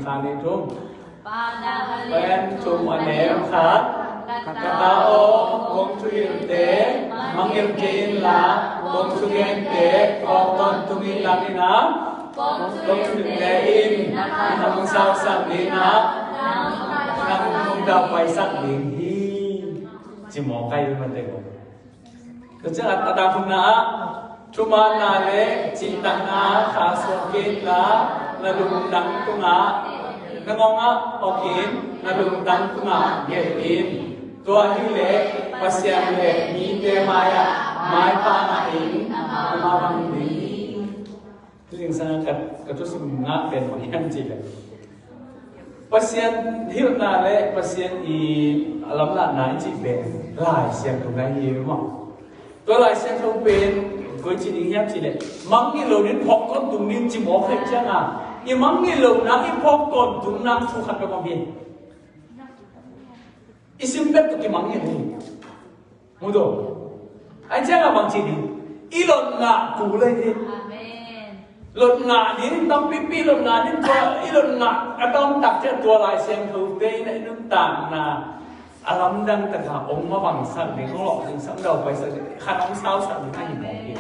คานิทุมเป็นชุมอเนมคัดกตาโอวงชุยินเตมังยิมเกินลาวงชุยินเตออกตอนตุงินลานินะวงชุยินเตอินนำสาวสักดีนะนำมุงดาวไปสักดีฮีจิมองใครเป็นมันเด็กก็จะอัตตาคุณนะชุมานาเลจิตตังนาขาสวกินละนาดุงดังตุงะนงงะอกินนาดุงดังตุงะเยอินตัวฮิเลปัสยามเลมีเตมายะไม้ปานาอินมาบังดีทุกสิ่งสังกัดกับทุกสิ่งงะเป็นวันยังจีเลยปัสยามฮิวนาเลปัสยามอีลำละนายจีเป็นหลายเสียงตรงไหนเยอะมั้งตัวหลายเสียงตรงเป็นก็จีดียังจีเลยมังงี้เราเนี่ยพกก้นตุงนี่จีหมอเคยเจ้าอ่ะอีมังงี้เรานะอีพกก้นตุงนั่งสู้ขัดไปมาเบียนอีซิมเป็ดตุกิมังงี้นี่มุดไอ้เจ้าบางจีดีอีหล่นงากูเลยดิหล่นงาดิต้องปีหล่นงาดิตัวอีหล่นงาต้องตักเจ้าตัวหลายเสียงเขาเป็นในน้ำตาลนะอารมณ์ดังแต่ข้าองค์มาบังสักหนึ่งเขาหลอกหนึ่งสักเราไปสักข้าน้องสาวสักหนึ่งให้หมอเอง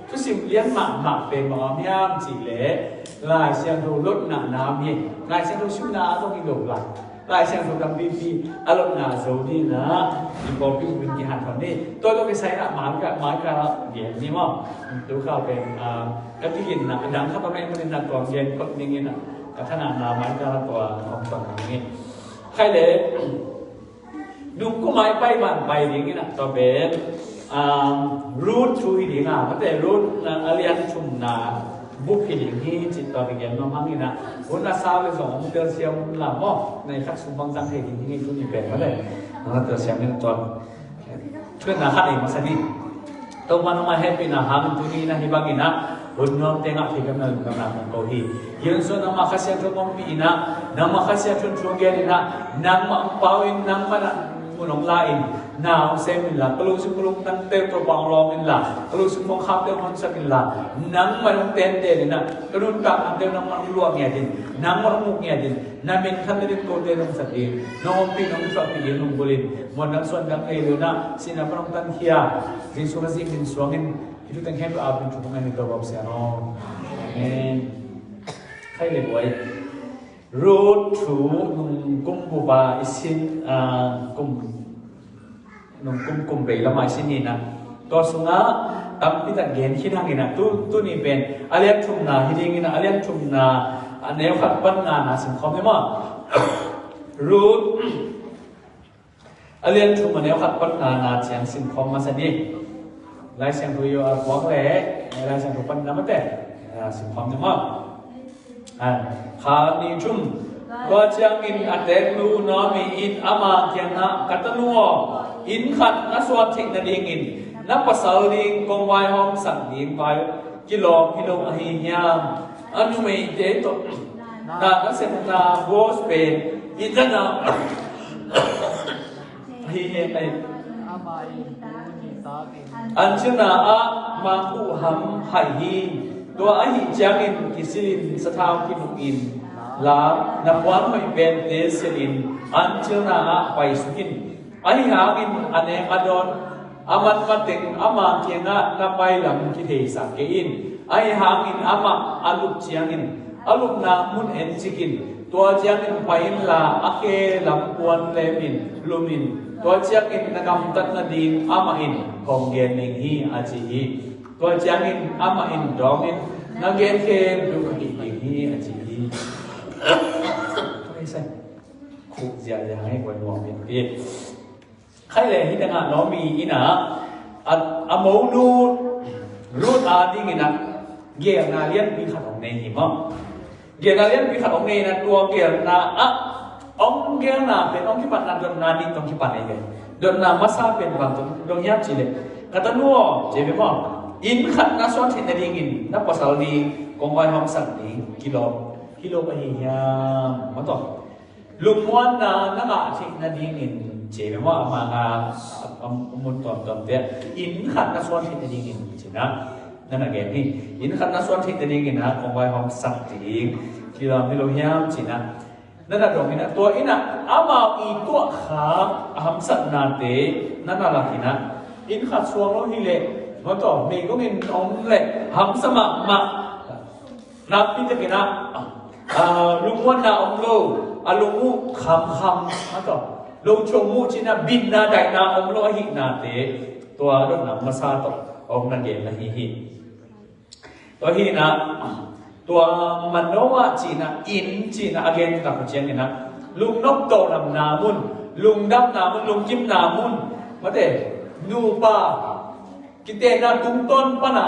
ทุกสิ่งเลี้ยงหมากเป็นหมอมย่ำจีเล่ลายเชียงดูลดหนาน้ำเย็นลายเชียงดูชุ่มน้ำต้องมีหลบหลังลายเชียงดูดำปีอารมณ์หนาโซดีนะอีกบอกพี่เป็นกี่หันคนนี้ตัวเราไปใช้ละหมากกับเดี๋ยวนี้มั้งดูข้าวเป็นก็ที่กินนะดังข้าวต้มมันเป็นหนักตัวเย็นก็อย่างงี้นะกับขนาดหนาหมากกับตัวของตัวอย่างนี้ใครเลยดูก็หมายไปบ้านไปอย่างนี้นะต่อเป็นรูทช่วยดีนะเพราะแต่รูทอเลียนชุมนาบุกผิดอย่างนี้จิตต่อไปเกี่ยวกับมั่งนี่นะวันละสาวเลยสองเดือนเสียมหลับบ่ในคัดสุบังจังเทที่นี่ทุนนี่เป็นมาเลยนั่นเดือนเสียมนี่ตอนช่วยนาคัดเองมาสักนิดตัวมันมาให้เป็นอาหารทุนนี่นะที่บางทีนะวันน้องเต็งอ่ะที่กำลังมันโตฮียังส่วนน้ำมาข้าเสียทุกคนปีนะน้ำมาข้าเสียทุนช่วงเย็นนะน้ำมาเป่าอินน้ำมามุนองลาอินน้ำเซมินละกลุ่มสุขลุ่มตั้งเต็มตัวบางรอมินละกลุ่มสุขมองขับเต็มคนสักินละน้ำมันเต็มเด่นนะกลุ่มตักน้ำเต็มน้ำมันรัวเงียดินน้ำมันมุกเงียดินน้ำเป็นขันดินโกเดนสักดินน้องปีน้องสักปีน้องบุรินมันน้ำส่วนดังเอลูนะสิน้ำมันตั้งเฮียดินสุขสิดินสวงินitu kan kayak apa yang cuma ini kalau saya no, kayak lebih road to nung buba isin nung bela macam ini na, terus nga tapi tak gen hilang ini na, tu ni ben, alian cuma hilang ini, alian cuma aneh kat pan na simkom ni mah, road alian cuma aneh kat pan na yang simkom macam ni. ลายเสียงตัวอยู่หวังแหล่ลายเสียงตัวปั้นน้ำมันแต่สิ่งความนึกว่าขานีชุ่มก็จะอินอัดเด็กลูน้อมีอินอามาเกียงนะกัตนัวอินขัดนัสวัสดิ์นัดยิงนับภาษาลิงกงไวห้องสั่งยิงไปกิโลอหิยามอนุเมย์เดตนานักเสนาโบสเปนอินทนาฮิเฮไปอันเชนาอามาคู่หำไหฮีตัวอหิจามินกิสิลินสถาวกินุกินลานับวันไม่เป็นเตสิลินอันเชนาอาไปสุกินอหิหากินอันเอกอดอนอามันมาถึงอามาเกียงะนับไปหลังกิเทสักเกินอหิหากินอามาอาลุกเจียงินอาลุกนามุนเอ็นจิกินตัวเจียงินไปลาอาเคลำปวนเลมินลูมินตัวเจ้าอินนักำตัดนาดีอามาอินของเกณฑ์นิงฮีอาจีฮีตัวเจ้าอินอามาอินดองอินนักเกณฑ์เข็มดูกินิงฮีอาจีฮีไม่ใช่คู่เจ้าจะให้คนมองเป็นปีใครเลยที่ต่างน้องมีอินะอโมนูรูดอาดีกินะเกี่ยนาเลียนมีขัดของในหิมะเกี่ยนาเลียนมีขัดของในนะตัวเกี่ยนาองเกียร์นาเป็นองค์ที่ปัจจุบันนาดิตรงที่ปัจจุบันดนนามาซาเป็นบางตรงดงยับจีเลยกตันวัวเจ็บมั้งอินขัดนัสวัสดิ์ในดิ่งนับภาษาดีกงไว้ห้องสั่งดีกิโลไปยามมาต่อลุงม้วนนานักอาชีพในดิ่งเจ็บมั้งมางามุนตอมเตี้ยอินขัดนัสวัสดิ์ในดิ่งจีนะนั่นอะไรนี่อินขัดนัสวัสดิ์ในดิ่งนะกงไว้ห้องสั่งดีกิโลยามจีนะ นั่นน่ะดอกนะตัวอินะอามาอีตัวขาหำสัตนาเตนั่นน่ะละกินะอินขัดสวงเราฮิเลมาต่อมีก็เงินอมเละหำสมัครมานับพิจารณาลุงวันนาอมโลลุงมูคำมาต่อลุงชงมูจินะบินนาไดนาอมโลหินาเตตัวดอกน้ำมาซาต่ออมนั่นเองนะฮิตัวฮินะตัวมันโนวะจีนะอินจีนะagainกับเชียงนะลุงนกโตนำนามุนลุงดำนามุนลุงจิ้มนามุนมาเตนูปากิเตนะตุ้งต้นปนา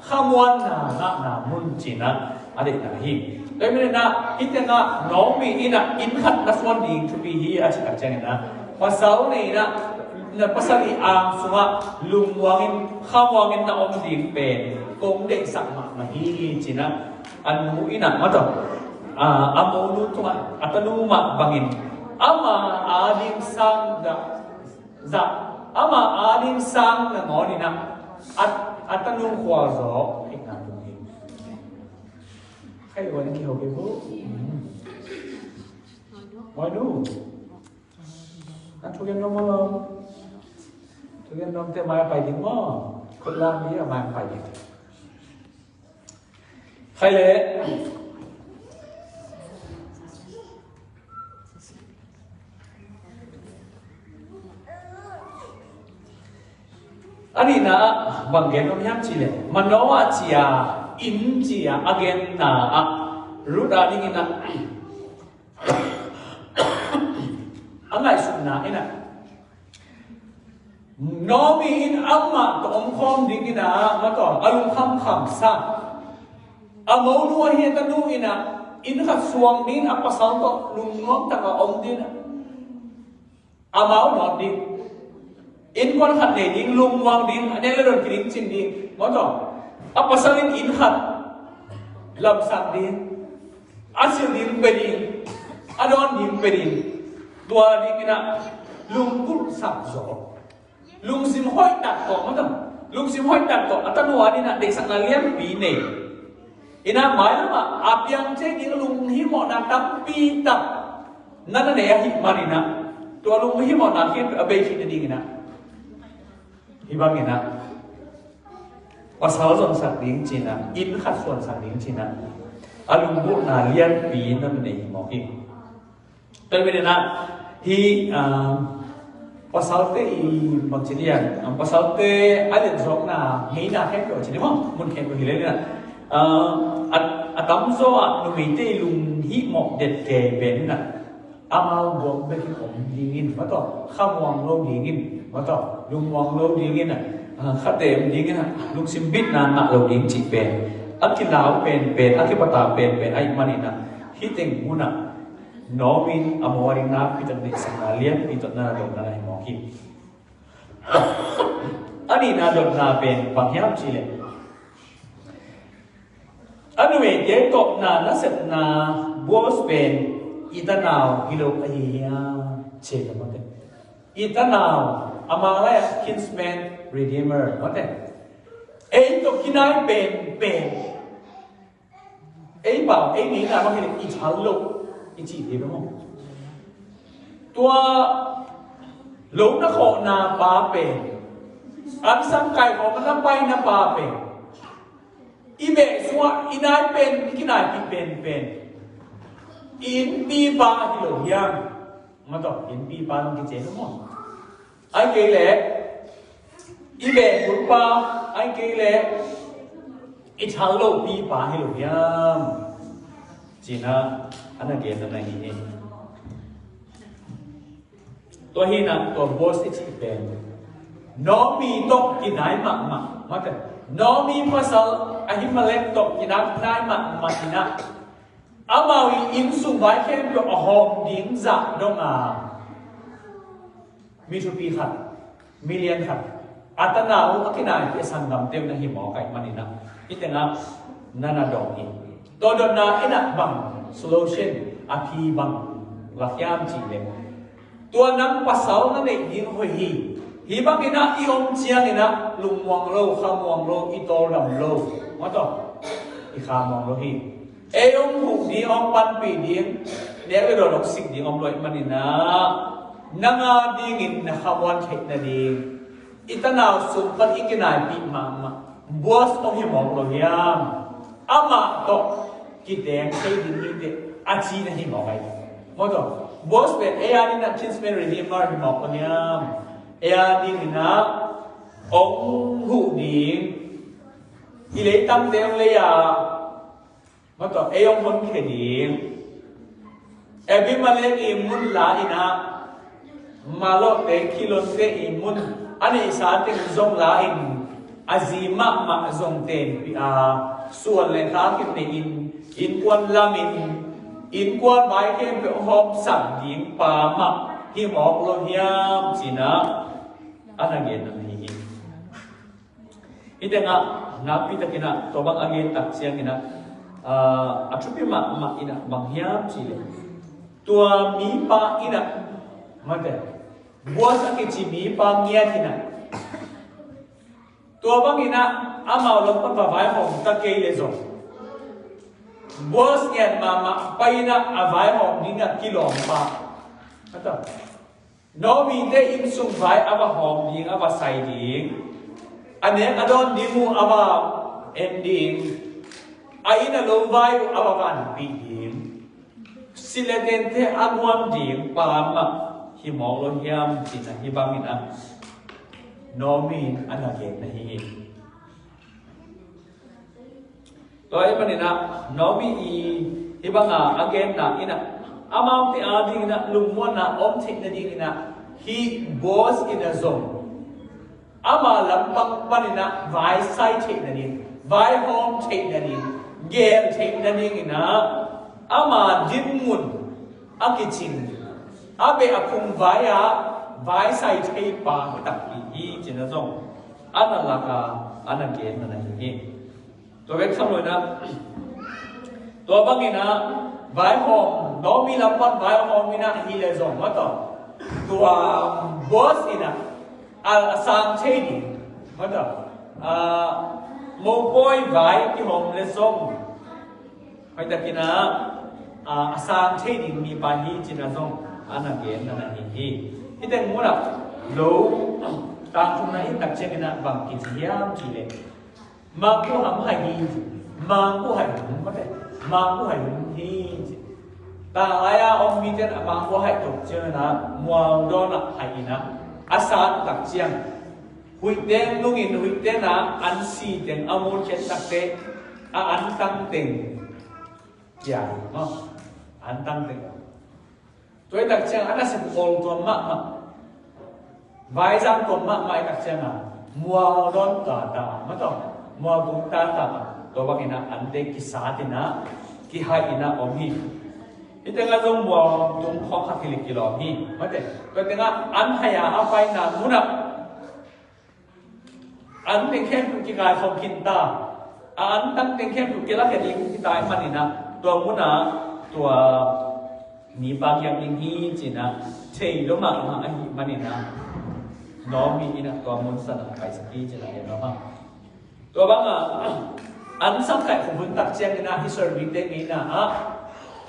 ขมวนนามุนจีนะอะไรนะฮิโดยไม่ได้นะอิตนะน้องมีอินะอินขัดนัสวันดีทุปีฮีอาชิกับเชียงนะภาษาเนี่ยนะภาษาอีอามสุมาลุงวางินข้าววางินนะอมดีเป็นกงเด็กสักมาฮีจีนะอันมูอินะมาต่ออามูนุตุมาอัตนุมาบังอินอามาอาดิมสังดะจะอามาอาดิมสังนะงอนี่นะอัตนุขวาจออีกนะตรงนี้ใครวันนี้เขาไปพูดมาดูนั่นทุกอย่างน้องมาทุกอย่างน้องจะมาไปถึงมั้งคนล่างนี้มาไปใครเลยอันนี้นะบางเกณฑ์น้องย้ำจีเลยมันน้อจีอาอินจีอาอเกนนะรู้ได้ยังไงนะอันไหนสุดนะเอ็นะน้องมีอินอัมมาตัวอมคอมดิ้งนะมาต่ออารมณ์คำสั่งอาโมนัวเฮียตันูอินะอินขัดสวงดินอัปสังก็ลุงน้องตะกะอมดินอามาวนอดินอินคนขัดเนี่ยดินลุงวางดินอันนี้เราโดนกินจริงดินมาต่ออัปสังอินขัดลำสักดินอาศิลดินเป็นดินอดอนดินเป็นดินตัวดินนะลุงกุสับโซลุงซิมห้อยตัดต่อมาต่อลุงซิมห้อยตัดต่ออัตโนมัตินะเด็กสักนักเรียนปีเน่ina mailama apiang che ding lung hi mo na tampi tap nana ne hi marina to lung hi mo na hi abe hi ding ina hi bang ina pasal zon sak ding china in khat son sak ding china alung bu na lian pi nan ne hi mo hi tel be na hi pasal te i bang chilian pasal te alen zong na hi na he ko chini mo mun khen ko hi le na tấm số nụ mỹ tê lùng hít một đẹp kề bên nè amal gồm bên cái ống đi in mà to khăm hoàng lô đi in mà to lùng hoàng lô đi in nè khát đệm đi in nè lùng sim bít nàn nạ lô đi chỉ bên ăn cái lão bên ăn cái bát bên ai mà nè hít tình muốn nè nó min amo đi na phi tận định sang na liên phi tận na đồng na này mò kim anh đi na đồng na bên bằng hiệp chi lệ anh về cái cột na nó sẽ na bos bên itanao hilo ayya che cái món đấy itanao amala kinsman redeemer món đấy ấy to kinai bên ấy bảo ấy nghĩ là món cái này ichalo ichi thế đúng không tua lũ nó khổ na ba bên ăn sang cày của nó bay na ba bên ibe semua inai pen kinai pen in pi ba hi lo yang ma to in pi ba ki che no mo ai ke le ibe pun pa ai ke le i chang lo pi ba hi lo yang china ana ke na hi to hi na to boss ichi pen no mi to kinai ma ta no mi pasal ahimalek to kinap nai matina amawi in su vai khem yo ahom ding za donga mi thu pi khat million khat atanau akinai pe sangam tem na hi mo kai manina itenga nana dong hi to don na ina bang solution api bang lakyam chi le tua nang pasal na nei ding hoi hi hi bang ina iom chiang ina lungwang lo khamwang lo itol ram lo ma to i khamwang lo hi eom hu di om pan pi ding เนี่ยก็โดนสิ่งที่อมลอยมันนี่นะนังอาดีงินนะขวันเทนนาดีอิตนาสุปันอีกินายปีมาบัวสองหิมองลอยามอามาโตกิเดงใช้ดินนี่เดอาชีนะหิมองไงมดบัวสเป็นเอียนี่นะชินสเปนรีหิมองหิมองลอยามเอียดีนี่นะองหูดีอิเลตัมเดงเลยอะมดเอียงคนเขดีเอบิมาเลกิมุนลาอินะมาโลเตคิโลเตอิมุนอันนี้สาธิตจงลาอินอาซีมามาจงเตนปีอาส่วนเลยท้ากินในอินกวนลามินอินกวนไม้เข้มเป็นหอมสั่งยิงปามาที่หมอกโลหิมจีนะอันนั้นเงินนั่นเองอีเดงะนับพิจารณาตัวบางอันเงินตักเสียงนะอัจฉริยะมาอินะบางหิมจีเลยตัวมีปาอินะมันเดบัวสักจีมีปาเงียที่นะตัวบางอินะอามาลงต้นปะไว้ของตะเกียเลยส่งบัวเงียมาไปนะอาไว้ของนี่นะกิโลปาอันต่อน้องมีแต่อิมสุงไว้อาว่าหอมยิงอาว่าใส่ยิงอันนี้อดอนดิมูอาว่าเอ็นดิงไอ้น่ะลงไว้อาว่าวันปียิงสิเลเดนเทอากวนดิงปามะฮิมองโลหิมจินะฮิบามินะโนมีนอันนั้นเองนะฮิตัวไอ้ปนินะโนมีฮิบังอ่ะอเกนนะอินะอามาติอาดิงนะลุงมวนนะอมทินะดิงนะhe was in a zone อามาลำปังปนินะไว้ไซเทนะดิงไว้โฮมเทนะดิงเกลเทนะดิงนะอามาดินมุนอากิจินอาเบอคุงไว้อะไว้ใส่เทปาตักอีจินะจงอันนั้นละกาอันนั้นเกณฑ์นั่นเองตัวเวกคำเลยนะตัวบางทีนะไว้หอมน้องมีลำพังไว้หอมมีนะฮีเลจงมาต่อตัวบอสอีนะสังเชดีมาต่อโมบอยไว้ที่หอมเลจงไปตะกี้นะสังเชดีมีปาฮีจินะจงอันนั้นเกณฑ์นั่นเองที่แต่งูน่ะโลตามทุนนั้นตักเชกันนะบางกิจยามจีเลยมาผู้หำหายมาผู้หายหุ่นก็ได้มาผู้หายหุ่นที่ต่างอะไรอ่ะอมมีแต่มาผู้หายตกเจอนะมัวโดนหายนะอาสาตักเชียงหุ่นเต้นลุงอินหุ่นเต้นนะอันซีเต้นอามูลเช็ดตักเตะอันตั้งเต้นใหญ่เนาะอันตั้งเต้นตัวตักเชียงอันนั้นสิบโอลตัวมากใบจังตัวมากไม่ตักเชียงอ่ะมัวโดนตาไม่ต้องมัวบุญตาตัวบางอินะอันเด็กกิสาตินะกิหายอินะอมฮีที่แต่งานจงมัวจงข้อขัดกิเลสกิโลฮีไม่แต่ก็แต่งานอันหายอาไปนามุนะอันเป็นแค่ผู้กิกายของกินตาอันตั้งเป็นแค่ผู้กิรักแค่ดีผู้กิตายมันนี่นะตัวมุนะตัวมีบางอย่างยิ่งฮีจีนะเทย์ลงมาอันนี้มันนี่นะน้องมีอินะตัวมุนสนะไปสักทีจะได้เนาะตัวบางอันสังกัดของบุญตักเชียงนะที่สริเดนีนะ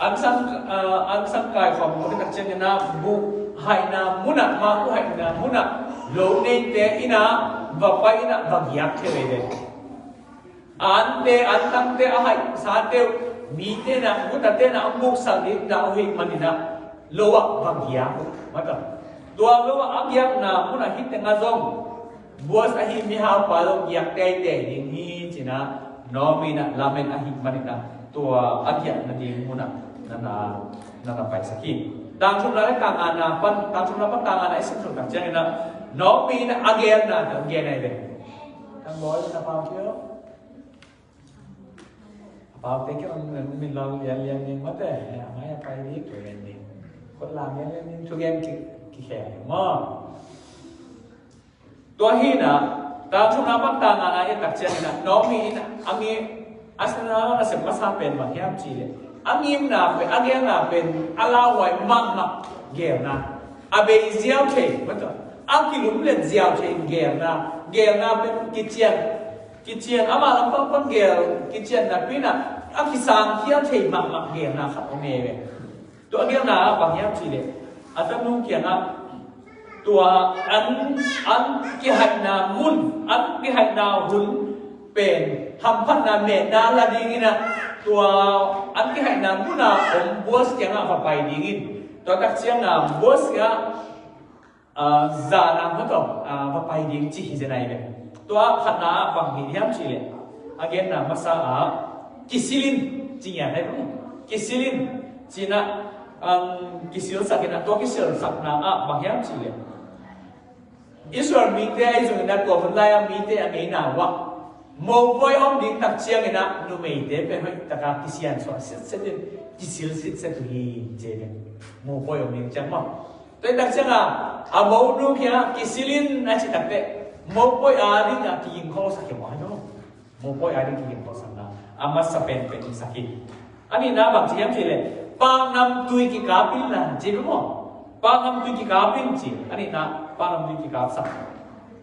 อันสังกัดของบุญตักเชียงนะบุหายนะมุนักมาบุหายนะมุนักโลเนเตอินะวับไปนะวักยักเทเดอันเตอันตั้งเตอาหายสาเตมีเตนะมุตัเตนะอังบุกสังดิดาวหิมันนะโลวะวักยักมาต่อตัวโลวะอักยักนะมุนักฮิตงาจงบัวสาหิมิฮาปาลงยักเตเตดิฮีจินะน้องมีนะลาเมนอาหิมันนะตัวอักยักนั่นเองมุนักนั่นไปสักทีต่างชุมนั้นต่างอาณาปันต่างชุมนั้นต่างอาณาไอ้สิ่งต่างๆเช่นนั้นน้องมีนะอาเกนนะอาเกนอะไรทั้งบอยนะพาวเที่ยวพาวเที่ยวมันเราเรียนมาแต่ไม่ไปดีตัวเรียนคนลาเรียนทุกอย่างกี่แข่งมั้งตัวฮีนะต่างชุมนั้นต่างอาณาไอ้ต่างเช่นนั้นน้องมีนะอันนี้อาศัยเราเสพมาสามเป็นบางอย่างจีเลยอันนี้นะเป็นอันนี้นะเป็นอาลาไว้มากเกี่ยวนะอาเบย์เจียวเทมันตัวอันที่ลุมเล่นเจียวเทเกี่ยวนะเป็นกิจเชียนอามาลำพังเกี่ยวกิจเชียนนะพี่นะอันที่สร้างเที่ยวเทมากเกี่ยวนะครับโอเคไหม ตัวเกี่ยงน่ะบางอย่างสิเลยอาตนุ่งเกี่ยงอ่ะตัวอันกี่หันนามุนอันกี่หันนาหุ่นเป็นทำพันนาเมนาละดีงี้นะตัวอันกี่หันนามุนอ่ะผมบอสเกี่ยงอ่ะไปดีงี้ตัวตักเชียงอ่ะบอสเกี่ยจานังก็ต้องไปดีจีจะไหนเลยตัวขันนาบางทีที่ทำสิเลยอาเกนน่ะมาสากิสิลินจริงอย่างไรบ้างกิสิลินจีน่ะกิสิลสักนะตัวกิสิลสักนะบางอย่างสิเลยอิสราเอลมีแต่ไอ้ส่วนนั้นตัวคนไล่มีแต่อันนี้นะว่าโมบอยอมดิ้งตักเชียงนะนูไม่ได้เป็นให้ตะการกิสิอันส่วนเสร็จกิสิลเสร็จทุกทีเจเนี่ยโมบอยอมดิ้งจังมั้งตัวตักเชียงโมดูเพียงกิสิลินนั่นสิตักเตะโมบอยอาริงกิยิงเขาสักอย่างน้อยโมบอยอาริงกิยิงเขาสักนะมาสเปนเป็นสักทีอันนี้นะบางทียังสิเลยปางนำตุยกิกาปิลนะเจ็บมั้งปางนำตุยกิกาปิลจีอันนี้นะปางนำตุยกิกาสัก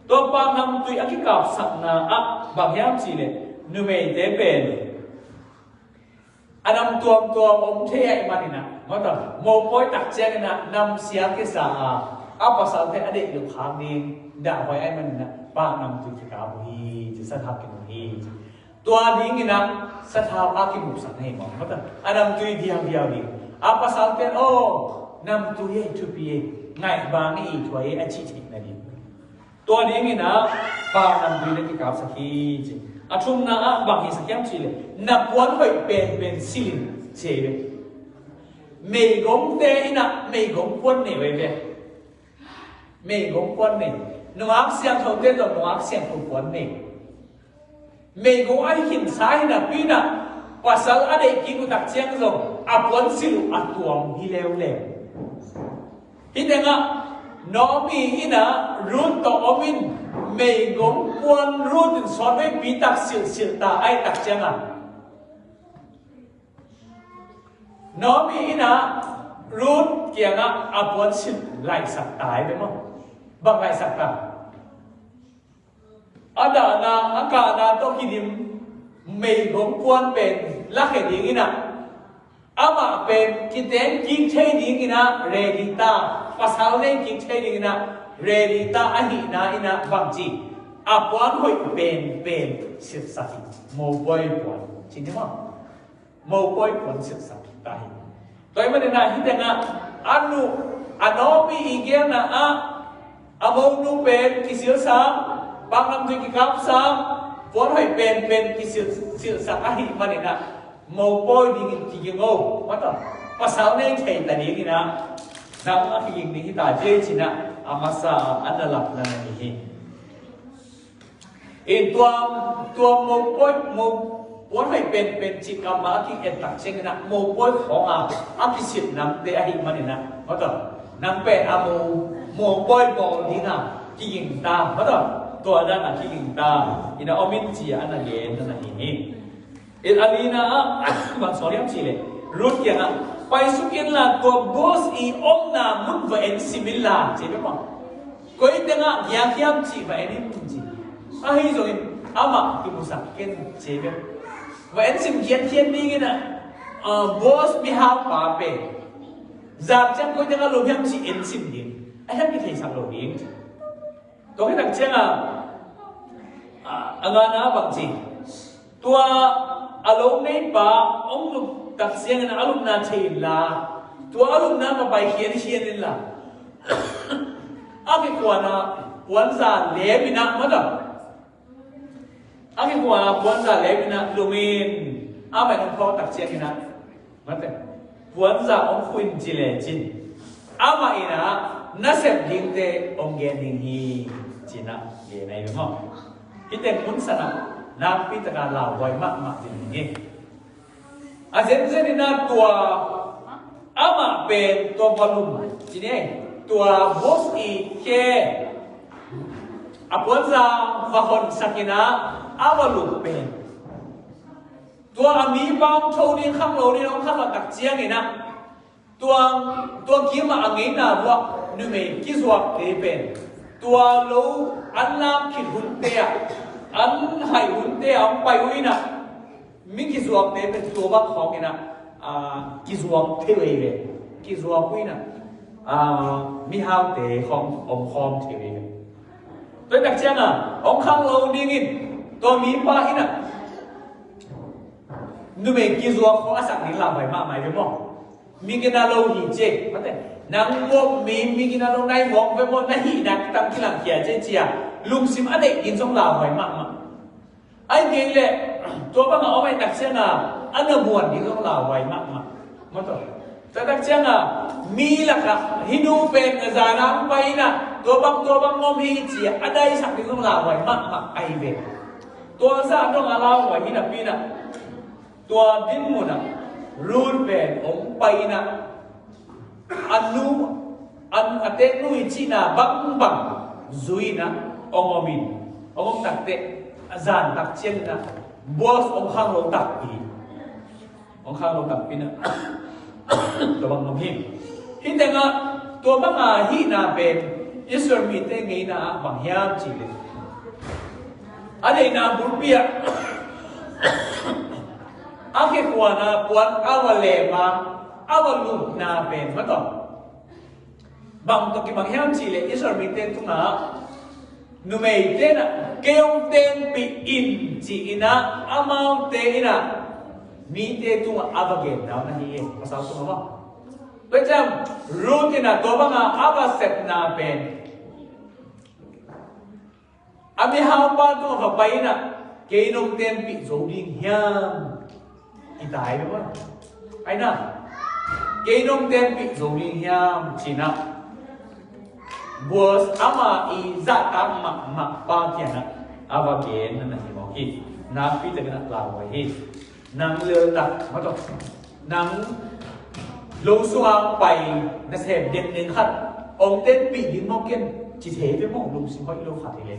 ตัวปางนำตุยกิกาสักนะบางอย่างสิเลยนูไม่ได้เป็นอันนำตัวอมเทียมันนี่นะมาต่อโมบอยตักเจงนะนำเสียงกิสาภาษาไทยอดีตอยู่ข้างนี้ด่าไว้ไอ้มันนะปางนำตุยกิกาบุฮีจะสถากินบุฮีตัวนี้นี่นะสถาบันกิมุสันให้มองมาต่ออันนำตุยเดียวดีภาษาไทยโอ้นำตุยทุบีง่ายบางนี่ถวยอาชีพนั่นเองตัวนี้นี่นะปางนำตุยนั่นกิกาสักทีจริงทุ่มนะบางทีสักอย่างสิเลยนับวันไปเป็นสิลินเชื่อไม่กงเตยนะไม่กงควนเนี่ยเว้ยไม่กงควนเนี่ยน้องอักเสียงเขาเต้นน้องอักเสียงเขาควนเนี่ยไม่กงไอ้หินสายนะปีนะภาษาอะไรกินกูตักเชียงส่งควนสิลุตัวฮิเลวฮิเดงะน้องมีอินะรุ่นต่ออมินไม่กงควนรุ่นสอนไม่ปีตักสิลตาไอ้ตักเชียงน้องมีอินะรุ่นเกี่ยงควนสิลไล่สักตายไปมั้งบางไล่สักตาอันนั้นอากาศนั้นต้องคิดไม่กงควนเป็นลักเหตุนี้นะมาเป็นคิดเองกินใช่ดีกินะเรดิตาภาษาเนี่ยกินใช่ดีกินะเรดิตาอันนี้นะอินะบางทีปวนหอยเป็นสิบสักโมบอยปวนจริงไหมโมบอยปวนสิบสักตายตัวมันเนี่ยนะฮิตเองอันนู้มีอีกอย่างนะโมนูเป็นกิสิลซ้ำบางลำตัวกิกับซ้ำปวนหอยเป็นกิสิลสักอันนี้มันเนี่ยนะโมบอยดีกินโง่มาต่อภาษาเนี่ยใช่แต่นี้กินะนักอักยิงนี่ตาเจชินะมาสาอันนั้นหลับนั่นนี่ตัวโมบอยวันให้เป็นจิตกรรมที่เอ็นตักเช่นนะโมบอยของพิสิทธิ์นำเตะให้มันนะมาต่อนำเป็นโมบอยบอลนี่นะที่ยิงตามมาต่อตัวนั้นที่ยิงตามอินะอมินจีอันนั้นเย็นนั่นนี่อันนี้นะบางส่วนยังสิเลยรู้ยังไปสุกินละตัวบอสอมนามุนว่าเอ็นซิมิลลาใช่ไหมมั้งก็อีกนะยังจีว่าเอ็นมุนจีให้ส่วนมาที่มุสักเก็นใช่ไหมว่าเอ็นซิมเขียนนี่นะบอสมีฮาวป้าเป้จากจังก็อีกนะลูกยังจีเอ็นซิมดิ้งไอ้ยังไม่เคยสักลูกดิ้งตัวที่ตั้งเจ้างานบางทีตัวอารมณ์ในป่าองค์ตักเสียงอารมณ์น่าเชื่อละตัวอารมณ์น่ามาไปเขียนนี่ละอากิกวานะวันซาเลบินะมาดอากิกวานะวันซาเลบินะลูมินไปน้องพ่อตักเสียงนะมาแต่วันซาองคุนจิเลจินมาอินะนัสเซบดิ้งเตองเกนิงฮีจินะเยนัยมั้งคิดแต่มุนสนะนับพิจารณาลาวไว้มากจริงๆเซนนี่นะตัวมาเป็นตัวบอลลูนจีนี่ตัวบอสอีเคปวนซาฟาฮอนสักินะบอลลูนเป็นตัวมีบางโชว์นี่ข้างโลนี่น้องข้างตักเจียงนี่นะตัวกิมอังงี้นะว่านูเมกิสวกเป็นตัวโลอันน้ำคิดหุ่นเตียอันให้หุ่นเตียไปวิ่งนะมิกิสวกเป็นตัวบักของนี่นะกิสวกเทวีเลย kizua kui na mi hao te khom om khom thiwi tôi đặc chăng ông khang lâu đi nghìn tôi mi pa ina nu me kizua kho asak ni la bai ma mai ve mo mi kena lâu hi che mate nang mo mi kena lâu nai mo ve mo na hi na tam ki lang kia che chia lung sim ade in song la bai ma ai ge le tôi ba ngao bai đặc chăng ana buan ni song la bai ma mo to tôi đặc chăng mi la ka hinu pen za nang bai naตัวบางงมฮีจีอะไรสักที่ต้องลาวไว้มากไอเวตัวซาต้องลาวไว้ที่นับปีน่ะตัวดินมุน่ะรูดเป็นองไปน่ะอันนู้อันเตนู้อีจีน่ะบังซุยน่ะองมินองตักเตอาจารย์ตักเชียนน่ะบอสองข้างลงตักปีองข้างลงตักปีน่ะตัวบางงมฮีที่แต่งตัวบางฮีน่ะเป็นIsrael meeting ngay na bangyam Chile. Aday na burbiya. Ake kuwa na puan awalema awalu na pen mato. Bang to ki bangyam Chile Israel meeting tu na numeite na keong ten pi in chi ina amount te ina mite tu avagen na hiye pasal tu ma. Macam rutin na to ba nga abaset na pen. Ami hapa tu hapai na keinong tempi zoding hiam itai ba? Ai na keinong tempi zoding hiam China. Bos ama i zatam mak pa tiana avagen na himo hi. Nang pi tegna lawai hi. Nang le tak ma to. Nang lâu xuang bay na xem điện đến khát ông tên bị đến mong kiên chỉ thế với mong lùng xin hỏi lâu khát thì lên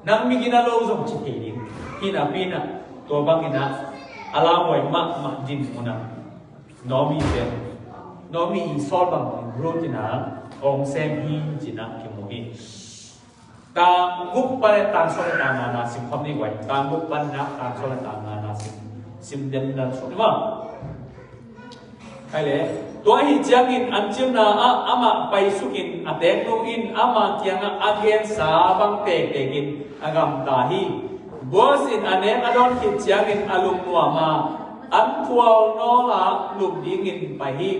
nang mi gina lâu dùng chỉ thế đi hina pina tua bang hina ala hoài mak din muna nó mi sol bang road na ông xem hi chỉ na kiểu hi ta gục pan ta sol ta na sim khom ni hoài ta gục pan na ta sol ta na sim den na sol ma hay lẽ tôi hi chiang in an chim na ama pai sukin atek no in ama tiang again sa bang te in agam ta hi boss in anek adon hi chiang in alum nuwa ma an thuaw no la lum ding in pai hi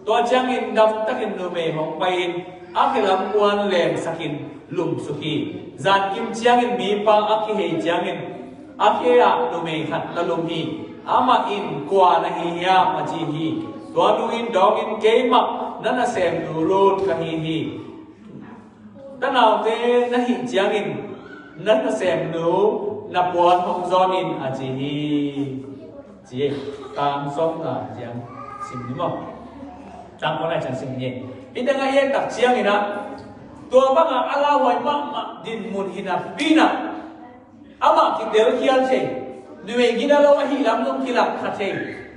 to chiang in dam takin no me hong pai in akilam kwan leng sakin lum suki zan kim chiang in mi pa aki he chiang in akia no me khat la lum hi ama in kwa na hi ya ma chi hiตัวดูอินดองอินเกมอ่ะนั่นน่ะเซมดูโรดกันฮีนั่นเอาเต้นั่นหินเจียงอินนั่นน่ะเซมดูนับวันของจอนินอาจีฮีจีตามส่งอ่ะเจียงสิมนี่มั้งตามคนไหนจังสิมเนี่ยอินเดียงเย็นตักเจียงอินะตัวบ้างอ่ะอาลาไว้บ้างอ่ะดินมุนหินะปีน่ะอามาคิดเดี๋ยวเขียนเช่ดูเองกินแล้วว่าหิลำนุ่มกิลักขัดเช่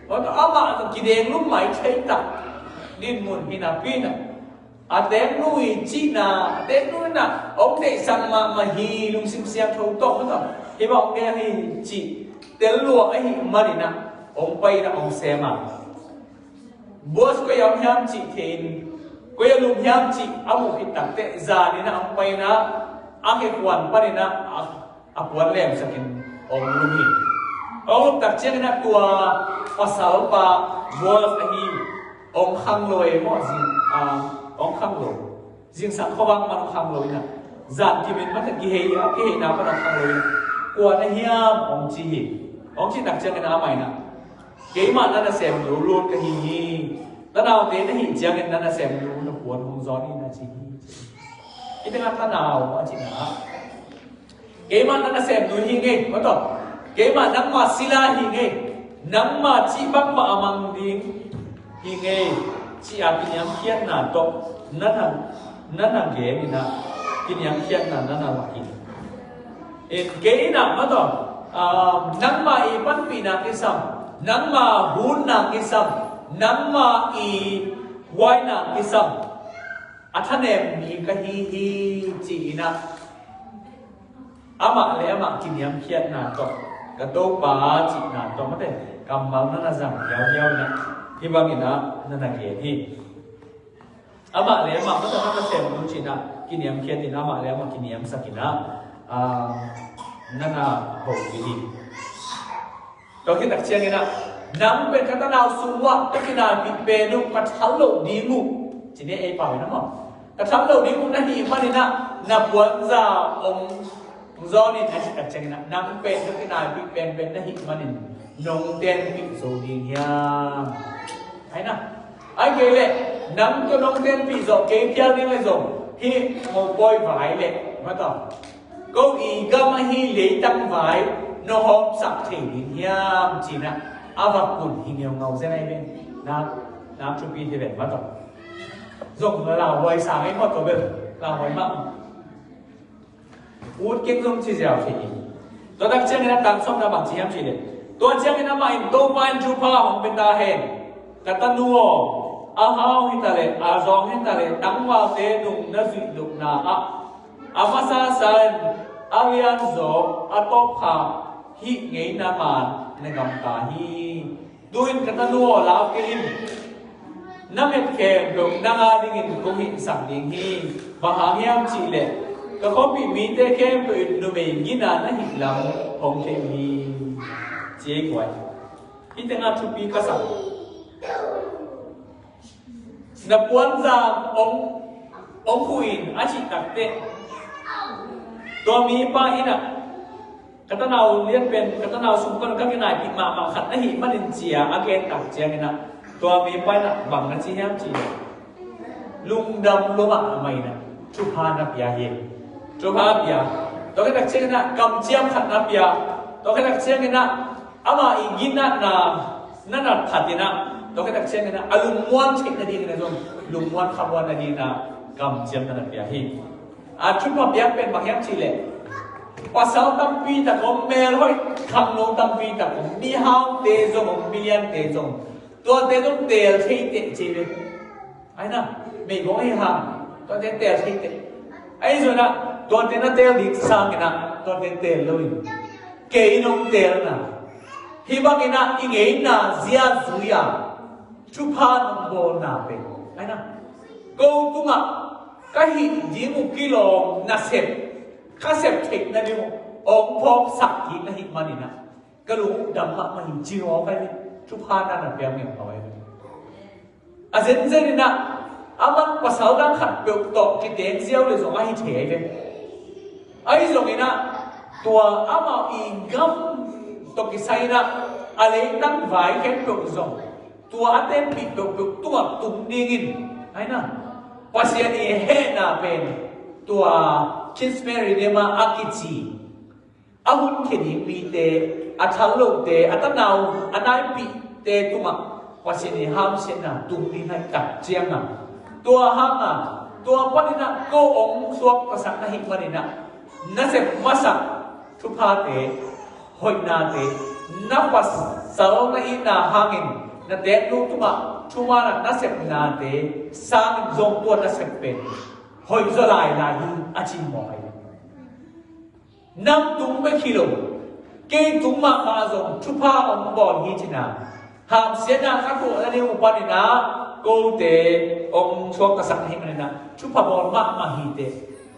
เพราะอามาต้องกินเองลูกใหม่ใช้ตักดินมุนหินาปีน่ะอาเต็มลุยจีน่ะเต็มลุยน่ะองค์เด็กสั่งมาฮีลุงซิมเสียงเขาตกเขาทำที่บอกแกให้จีเต็มลัวไอ้มาดินะองค์ไปนะองค์เสมาบอสก็ยังห้ามจีเทนก็ยังลุงห้ามจีอาบุพิตักเตะจานี่นะองค์ไปนะอาเกควันปะนี่นะอาควันแหลมสักินองค์ลุงฮีองค์ตักเชื่อนะตัวภาษาปะบอสไอ้องค์ขังลอยหมดสิองค์ขังลอยสิ่งสังขวางมันขังลอยนะจัดที่เป็นมันตะกี้เฮียกี้น้ำมันขังลอยกวนไอ้เฮียองค์จีตักเชื่อกันน้ำใหม่นะเกี่ยมันนั่นน่ะเสมรู้รูดกันฮีแล้วเราเต้นหินเจียงกันนั่นน่ะเสมรู้นะกวนของจอนี่นะจีอีเป็นอะไรน่าวอ่ะจีนะเกี่ยมันนั่นน่ะเสมรู้หิงไงว่าต่อเกี่ยมันนั่งมาศิลาหิงไงนั่งมาจีบังมาอามังดิงหิงไงจีอากินยังเขียนหนาโตนั่นเกี่ยนี่นะกินยังเขียนหนานั่นอะไรกินเกี่ยน่ะมาต่อนั่งมาอีปันปีนักอิสามนั่งมาหูนักอิสามนั่งมาอีไว้นักอิสามอัฐเนมมีกะฮีจีนะอามาเลยอามากินยังเขียนหนาโตกระโดดปาจีน่ะตัวมันเด็กกำบังนั่นน่ะจังยาวๆนะที่ hibangina nanagi hi ama le ma ko ta sem nu china kiniam khiatin ama le ma kiniam sakina nana ho hi to khi tak chiang ina nam pen kata nau suwa to kina pi pe nu kat hallo di mu chine e pa na mo kat hallo di mu na hi ma ni na buan za om do ni ta tak chiang ina nam pen to kina pi pen na hi ma ni nong ten pi so di ya ai na ai ke le nam to nong ten pi zo ke pya ni le zo hi mo boy vai le ma to câu ý gam hi lấy tăng vải nó hom sặc thể đến hiam chỉ na avak kun hi nhiều ngầu thế này bên nam chụp in thì đẹp mất rồi dùng là hoài sáng ấy mất rồi bên là hoài mặn út kinh dung chỉ dẻo thì tôi đang chơi cái tam song là bằng chỉ em chỉ đấy tôi chơi cái mà in tô van chụp pa hong bên ta hẹn cả ta nuo hao hi ta lệ zong hi ta lệ đắng vào thế nung nó dị lục na amasa san alian zo atopha hi ngei na man nagam ta hi duin kata nuo la kelin namet ke dong nanga dingin ko hi sam ding hi bahangiam chi le ka ko bi mi te ke pe no me ngina na hi lam hong te mi che kwai itanga thupi ka sa na puan za ong huin achi takteตัวมีป้าอินะกัตนาเลี้ยงเป็นกัตนาสุขกันก็กินไหนปิมาขัดนะหิมันเจียอาเกนตักเจียกินะตัวมีป้านะบังนะจีแฮมจีลุงดำลุงอะไม่นะชุพานับยาเย็นชุพานับยาตัวกันตักเจียกินะกำเจียมขัดนับยาตัวกันตักเจียกินะอามาอีกินนะนั่นขัดดีนะตัวกันตักเจียกินะอลุงม้วนเช็คนาดีนะส่งลุงม้วนคำวันนาดีนะกำเจียมนับยาหิชุดมาเปียกเป็นบางอย่างชีเลยว่าสาวตั้มปีแต่ผมเมลห้อยคำโน้ตั้มปีแต่ผมมีห้าวเตจงมีเลียนเตจงตัวเตจงเตลที่เตจีเลยไอ้น่ะไม่บอกให้ห้ามตัวเตเตลที่เตไอ้ส่วนน่ะตัวเตน่ะเตลดิสร้างกันนะตัวเตเตลเลยเกย์น้องเตลน่ะที่บางอย่างน่ะอีเงี้ยน่ะเสียสุยาชุพานน้องโบน่ะเป็นไอ้น่ะกูตุ้งอ่ะก็หินยิ้มกิโลน่ะเสพข้าเสพเทคนั่นนี่องพองสักหินน่ะหินมันนี่นะก็รู้ดำมาหินจีวรไปเลยชุพานั่นน่ะเปียงเงี้ยเอาไว้เลยอาเซนเซนี่นะอามันภาษาดังขัดเปลือกตกกิเดนเซียวเลยส่งไอ้เฉยเลยไอ้ส่งนี่นะตัวอามาอีกัมตกกิไซนะอะไรตั้งไว้แค่เปลือกส่งตัวอาเต็มปิดเปลือกตัวตุ้มดิ่งไอ้น่ะpasien ni hena pen tua kinsmeri dema akichi ahun khedi pi te athalo te atanau anai pi te tuma pasien ni ham sena tumni hai kat chiang na tua hanga tua panina ko ong suak pasak na hikmanina nasep masak thupa te hoina te napas sao na ina hangin na te lu tuma chuma na nasep na te sang zong tua nasep pen hoi zo lai la hi achi mo ai nam tung me kilo ke tung ma zong chupa ong bon hi china ham sia na ka ko ani upan na ko te ong chuak ka sak hi man na chupa bon ma hi te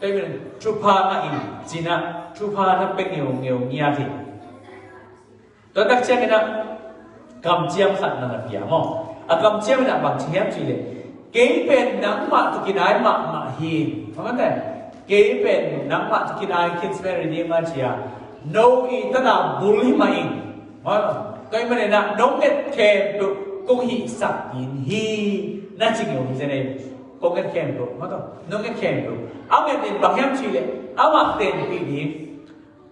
pe men chupa ma hi china chupa na pe ngeu nia thi to tak chen na kam chiam khat na pia mo cầm chiêm là bằng chiêm chỉ để kế bên nắng mặn từ kia ai mặn hiền không phải kế bên nắng mặn từ kia ai khi xem đi mà chỉ no ý tất là bully mà in cái mà này là nông nghiệp kèm được công hi sạch hi na chỉ nhiều như thế này công nghiệp kèm được mà thôi nông nghiệp kèm được áo nghiệp tiền bằng chiêm chỉ để áo mặc tiền bị điểm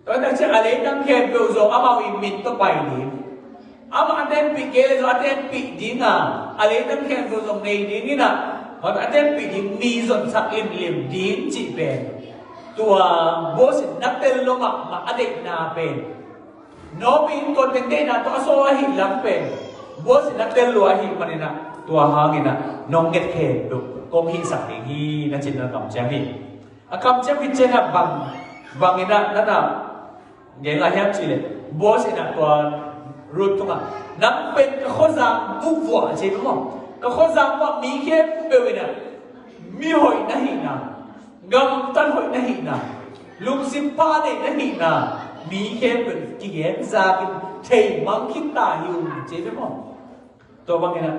tôi đang chơi ở đấy đang kèm được rồi áo màu in mình tôi bày điểm ama aten pi kele zo aten pi dinga ale tam khen zo zong nei ding ni na hot aten pi ding mi zon sak lim lim din chi pen tua boss natel lo ma ade na pen no pin kon ten de na to so hi lam pen boss natel lo hi manina tua hangina nong get khe do kom hi sak ding hi na chin na kam chang hi a kam chang hi chen bang ina na na nge la hem chi le boss ina tua รุตุงะนังเป็นกะโคซังบุกวัวเจมั้งกะโคซังว่ามีแค่เปวินะมีหอยนะหินะกำตันหอยนะหินะลุงสิมพาเนนะหินะมีแค่เป็นกิเกนซากินเทมังคิดตาอยู่เจมั้งตัวบางนะ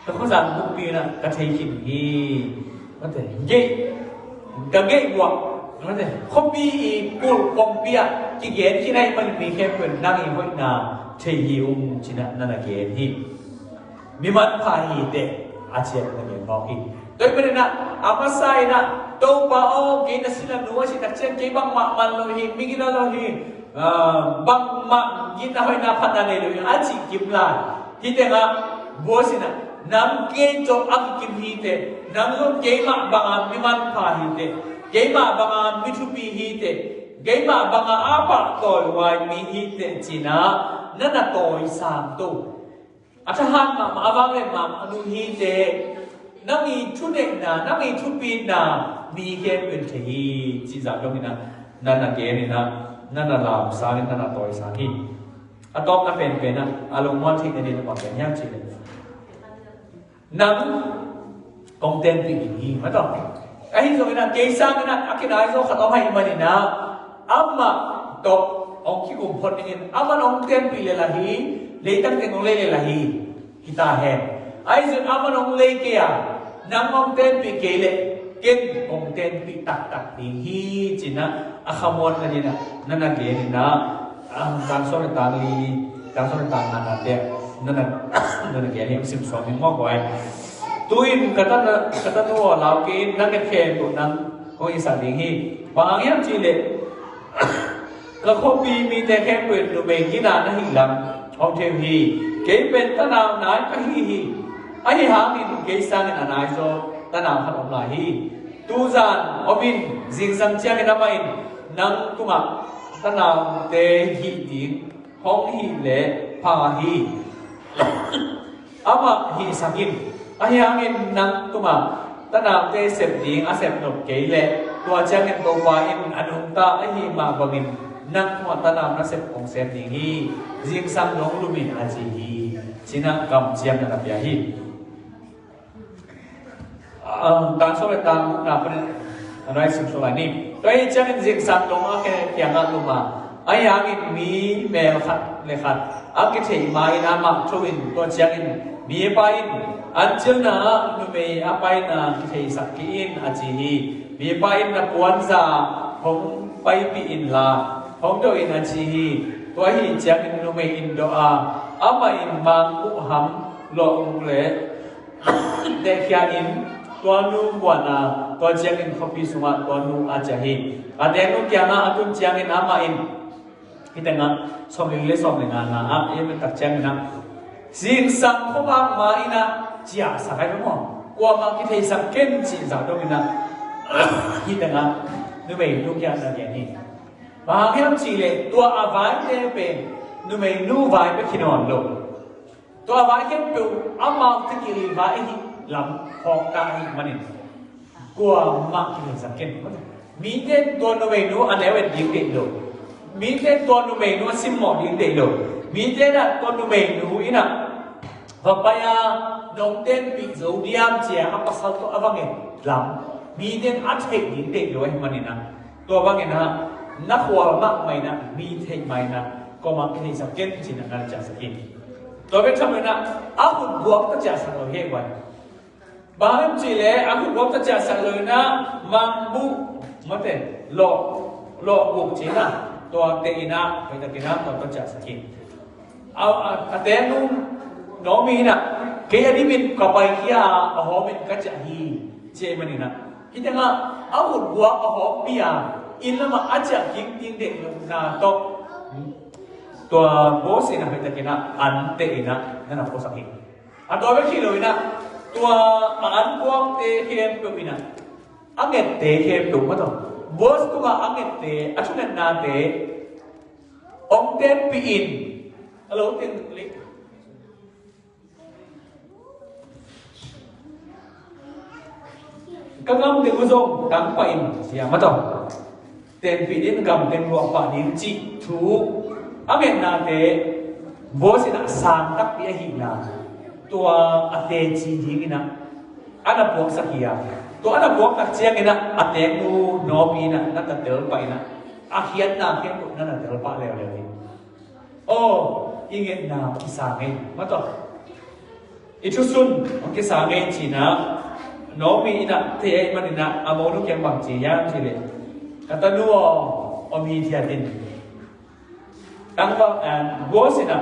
กะโคซังบุกปีนะกะเทคินฮีมันแต่เย่กะเย่วัวนั่นเองเขามีกูปองเปียที่เกณฑ์ที่ไหนมันมีแค่เป็นนั่งอีกคนน่ะเที่ยวจีน่ะนั่นเกณฑ์ที่มีมันพาหิเตอาเจียนนั่นเองบอกอีกโดยประเด็นน่ะอามาไซน่ะตัวบ่าวกินสิ่งนั้นนู้นสิ่งนั้นเช่นกี่บางมันโลหิมีกี่โลหิบางมันกินอะไรน่ะพันอะไรโลหิอาชีกิมลาที่เด็กอ่ะบัวสิน่ะน้ำเกยจอกอักกิมหิเตน้ำก็เกยมาบางมีมันพาหิเตGema banga mitupi hite, gema banga apa toy wai mi hite cina, nana toy sam tu. Atahan ma awang le ma anu hite, nami tunek na, nami tupi na, mi ken benthi ciza dong ina, nana ken ina, nana lam sang nana toy sang hi. Atok na pen pen na, along mon thik ni na pa pen yang cina. Nang content pi hi, matong. Ahí rồi là cây sang na cái này do khát hay mà nè amma to ông khi cùng phật nên amma ông tên bị là hi lấy tăng tên ông lấy là hi kita hè ahí rồi amma ông lấy kia nang ông tên bị kể lệ kiến ông tên bị tắc tắc đi hi chỉ na akhamon là gì nè nè kể nè đang so với tang li đang so với tang nè nè kể niệm sim so mình ngó quay tuin kata nuo lau ke nang ke khe tu nang ko isa ding hi bang yam chi le ka kho pi mi te khe puen lu me gi na na hi lam ong them hi ke pen ta naw nai ka hi ai ha ni ke sa na nai so ta naw khat om la hi tu zan obin jing sam chia ke na mai nang tu ma ta naw te hi din hong hi le pha hi ama hi sakin ai hangin nang tuma tanam te sep ding a sep nop ke le tua changin to wa in anung ta a hi ma bangin nang tuma tanam na sep ong sep ding hi jing sam long lumi a chi hi china kam chiam na pya hi tan so le tan na pen rai sim so la ni toi changin jing sam long a ke kyang a luma ai hangin mi mel khat le khat a ke thei mai na ma thowin to changin mi pa in Anjil na nume apai na kithei sakin aji mi pa in na puan za hong pai pi in la hong do in aji to hi chang in nume in do a ama in mang ku ham lo le de kya in to nu wana to chang in khopi sunga to nu ajahi ade nu kya na atun chang in ama in hitanga somling le somling na a em tak chang na sin sang khoma ma ina chia sa cái đúng không? Qua mà cái thầy sang kiến chỉ giáo đâu mình hi tầng á, nếu mình lúc kia là cái gì? Và cái chỉ là tua avai thế bên, nếu mình nu vai bên khi nào luôn, tua avai cái biểu amal cái gì vai hi làm học cái mà nên, qua mà cái thầy sang kiến, mi tên tua nếu mình nu anh ấy bên điệu định luôn, mi tên tua nếu mình nu sim mỏ điệu định luôn, mi tên là tua nếu mình nu ý nào và bây giờ nông tên bị dấu điam chia apa sal to avange lam mi den at he din de lo he manina to avange na na khwa ma mai na mi the mai na ko ma ki sa ken chin na cha sa ki to be tham na a hu guak ta cha sa lo he wa ba hem chi le a hu guak ta cha sa lo na mang bu ma te lo bu chi na to te ina pe ta ki na to cha sa ki a te nu nó mi nè cái anh đi mình có bài kia ở họ mình cách chạy hi chơi mà nè khi thế nào áo quần của ở họ bia in là mà ăn chạy kinh kinh để là to tua bố xin là phải thật kia ăn tệ nè nên là có sắc hình ăn đôi với khi rồi nè tua ăn quang tệ khem của mình nè ăn nghẹt tệ khem đúng không bố tua ăn nghẹt tệ ăn chút này na tệ ông tên pi in alo tên lịch các ông tiền uzong đắng pain xia mất rồi tiền vị đến cầm tiền ruộng quả đến chị thú ám hiện na thế bố sẽ đã sang tắc bia hình là tua ate chi gì na ana buông sắc kia tua ana buông tắc chiang na ate nu no pi na na tật đỡ vậy na hiền na hiền cũng na đỡ pa leo leo đi ô ingin na kisah ngay mà to itu sun kisah ngay chỉ na no pi na thế mà na amo nu kem bằng chỉ yang chỉ le kata nu omi thiatin tăng vào bố sẽ na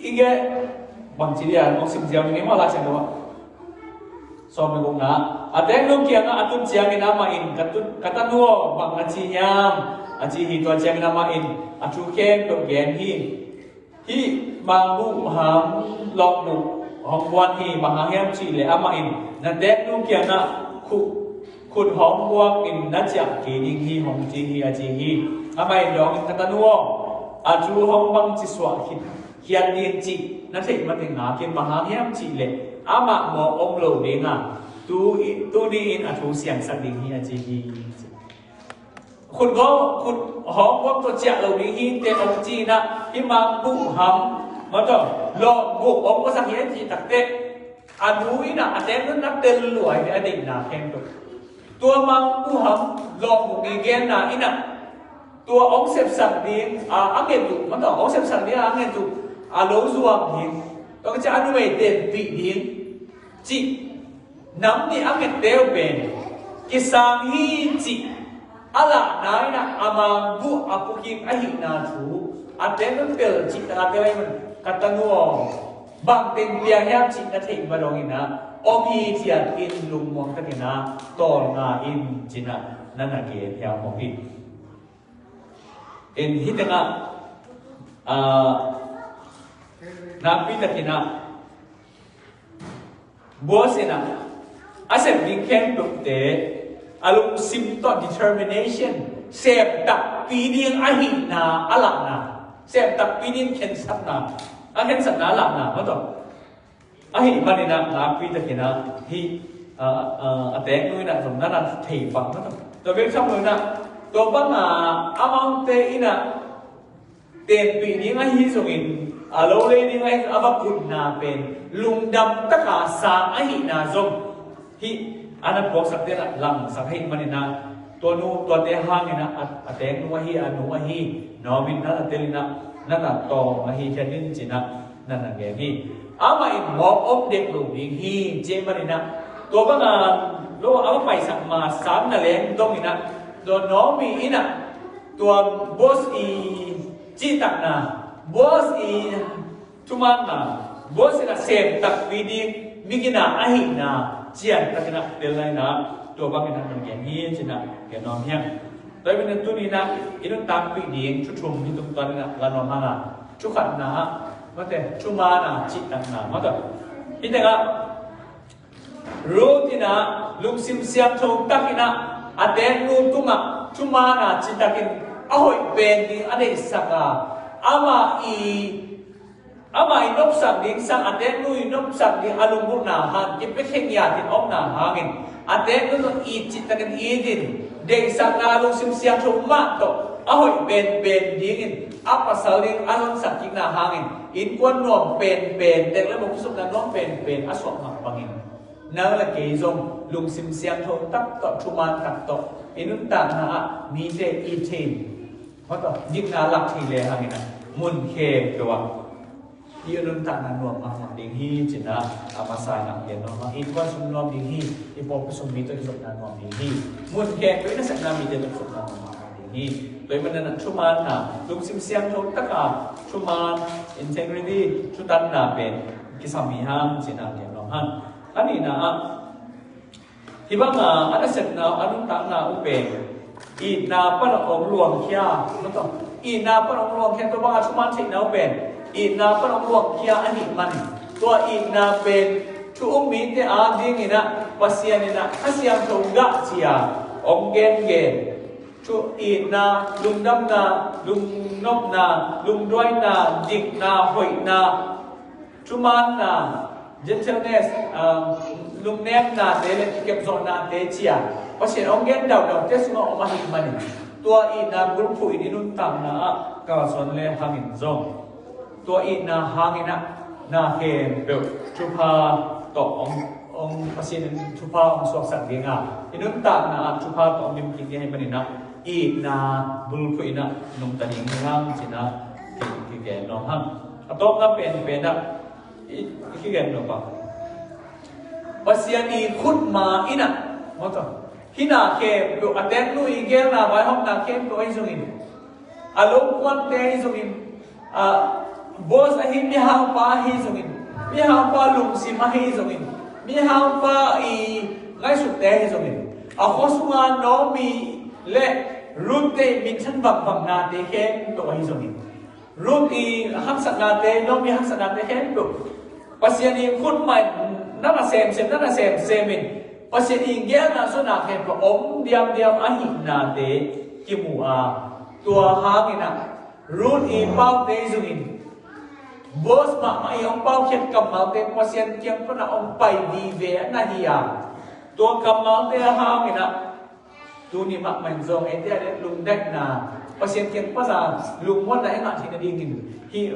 이게 방지리야 목심 지역이 뭐라 생각와 소매 공나 아땡 놈기야가 아툰 지역이 남아인 같은 누워 방아지냠 아지히 또 지역이 남아인 아주켄 또 겐히 히 망부함 럭루 홍관히 망하햄 지레 아마인 나땡 놈기야가 ขุด หอม บวก อิน นัจจ กี นิง ฮี หง จี ฮี อาจี ฮี อามา อิน ดอง อิน ตะนัว อาจู หง บัง จิ สวะ คิด เขียน เรียน จิ นัท เท มา ถึง หา เขียน มหา เฮียม จิ เลย อามา หมอ อง โล เดง ตู ดี อิน อาทู เสียง สัก ดิง ฮี อาจี ฮี ขุด ก็ ขุด หอม บวก ตัว เจ้า โล ดิง ฮี เต อง จี นะ ฮิ มัง บุ หัม มา ต่อ โล บุ อง ก็ สัก เฮีย จี ตัก เต อานู อินะ อาเตน นัก เตล หลวย อดีต นา แข่ง ตัวมังผู้หำลองบุกเกณฑ์น่ะอินะตัวองเสพสังดีอังเกตุมันต้ององเสพสังดีอังเกตุอาโลซวงหิงต้องจะอนุเวเดนปีหิงจิน้ำนี่อังเกตเตลเป็นกิสังฮีจิอะละนายนะอามังบุอาปุกิมอหินาทูอาเตนเตลจิตระเตลมันกัตนัวบางเต็มเบียร์แฮมจินะเทงมาดองอินะอมีเทียนอินลุงมองกันนะตอนงาอินจินะนั่นน่ะเกี่ยวกับของอินฮิตนะนับปีตะกินะบัวเสนะอาศัยดิแคนตุเตอารมณ์ซิมต่อ determination เสพตักปีนี้อหินาอลังนาเสพตักปีนี้เข็นสัตนาเข็นสัตนาหลังนาเพราะต่อahi mani na ngapi ta kina hi ateng nui na som na thei pa na to ve sam nui na to ba na among te ina ten pi ni nga hi song in alo le ni nga aba kun na pen lung dam ta ka sa ahi na zom hi ana bok sak te na lang sak hi mani na to nu to te hang ina ateng nu hi anu hi no bin na atelina na to hi chanin china na ge hi ama in mok op dek lu ding hi je mani na to ba nga lo ama pai sak ma sam na leng dong ina do no mi ina to boss i chi tak na boss i tuman na boss ina sem tak wi ding migina ahi na chian tak na del lai na to ba nga na ge hi china ge nom hyang doi bin tu ni na inun tam pi ding chu thum ni tum tan na la nom ha na chu khat na 맞대 주마나 지당나 맞다 이때가 로티나 룩심시암 총딱이나 아덴 루투마 주마나 지당인 아호이 벤디 아데 사가 아마 이 놉상딩 상 아덴 루이 놉상딩 알unguna han kipekhengyatin omna hangin aden lu i jitakin idin deng sanga 룩심시암 총마 to ahoy ben dingin apa saling alon sakik na hangin in kwan nom pen deng la mok suk na nom pen asok mak bangin na la ke zong lung sim siam tho tak to chuman tak to inun ta na mi te i tin ho to dik na lak thi le hangin mun khe to inun ta na nom ma ding hi china apa sa na yen no ma in kwan sum nom ding hi i pop sum mi to suk na nom ding hi mun khe pe na sak na mi te suk na nom ma ding hiโดยมันนั้นชุมันนะลุงซิมเซียมทงตะกาชุมันอินเทกริตี้ชุดันนาเป็นกิสามีห้างจีน่าเดียนน้องฮันอันนี้นะที่บ้านอันนั้นเสร็จนะอันนั้นตั้งนาอุเบกอีนาปนองหลวงเขียนั่นต่ออีนาปนองหลวงเขียตัวบ้านชุมันสินาอุเบกอีนาปนองหลวงเขียอันนี้มันตัวอีนาเป็นชุมมีเตอาดิ้งนี่นะปัสยานี่นะอาเซียมทงกะเจียองเกนchu in na lung dam na lung nop na lung doi na dik na hoi na chu man na gentleness lung nem na te le kep zon na te chia pa sien ong gen dau te su ma hi mani ตัวอีนาบุรุษอินุนตังนะกาสอนเลหังอินซงตัวอีนาหังอินะนาเฮมเปลชุพาต่อองภาษีนั้นชุพาองสวกสังเกงอ่ะอินุนตังนะชุพาต่อองบิมกินให้มันนะอีนาบุรุษอินะนุ่มตันยิงหังสินะกิเกนน้องหังต่อมาเป็นนะกิเกนน้องปะภาษีนี้ขุดมาอินะมั้งจ้ะhina kem lo aten nu igel na vai hom na kem to izungin alok kwan te izungin boss ahi mi ha pa hi izungin mi ha pa lum si ma hi izungin mi ha pa I ngai su te izungin a khosunga no mi le rute min chan bang bang na te kem to izungin ruti ham sak na te no mi ham sak na te kem to pasiani khut mai na sem semin pasien ingel na so na ken ko diam ahi na te kimua tua hangina run I pau te zungin bos ma ong pau khet kamal te pasien kiam ko na ong pai di ve na hiya tua kamal te hangina tu ni mak man zong e te lung dek na pasien kiam pa sa lung mon na nga thina dingin hi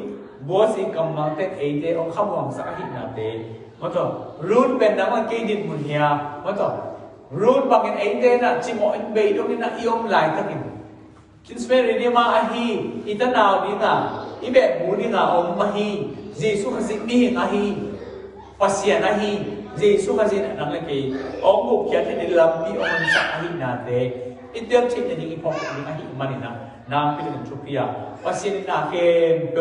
bos I kamal te e te ong khamwang sa hi na te Mato, root pen naman kay din mo niya. Mato, root bangin ay din na chimo in bay doon na iyong lai takin. Kinsperi ni maahi itanaw ni nga ibe mo ni nga om mahi Jesu kasi mihi ahi pasyan ahi Jesu kasi nang laki om bukyan ni lambi om sa ahi nate itel chit ni ipok ni ahi manina na pinagtropia pasyan na ken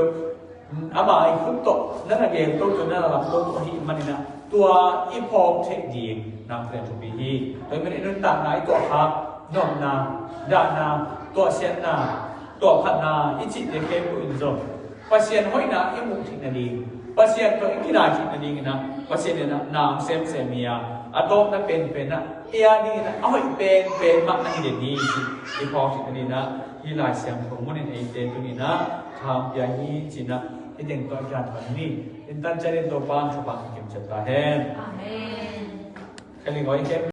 ama ay kunto na naging to na lapto to hi manina tua ipom thek di nang pen to bi toy men nun ta na ito ha nom na da na to sian na to khat na ichi de ke bu in zo pasien hoi na imu thik na di pasien to ikina thik na di na pasien na nang sem ya atom na pen na ia ni na ahoi pen mak na ni ni ipom thik na di na hi lai siam thong mon ni ai te tu ni na tham ya hi china Ideng to jan ni intan cari to pan chupa kim chata hen amen kali ngoi ke